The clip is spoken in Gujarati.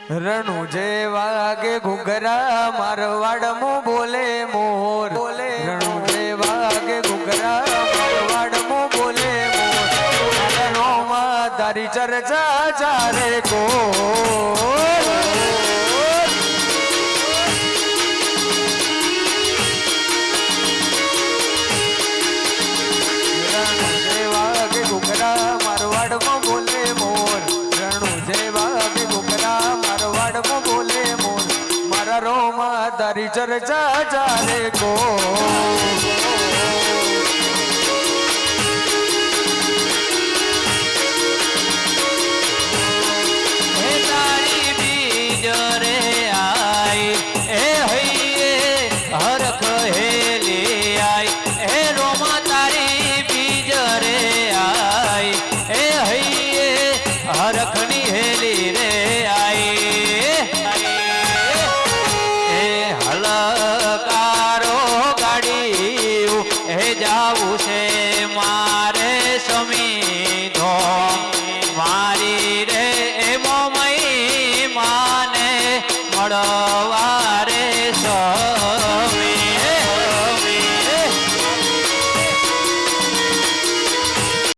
રણુ જે વાગે ઘુઘરા મારવાડમો બોલે મોર બોલે રણુ જે વાગે ઘુઘરા મારવાડમો બોલે મોર રણોમાં તારી ચર્ચા ચારે કો તારી ચર્ચા ચાલે કો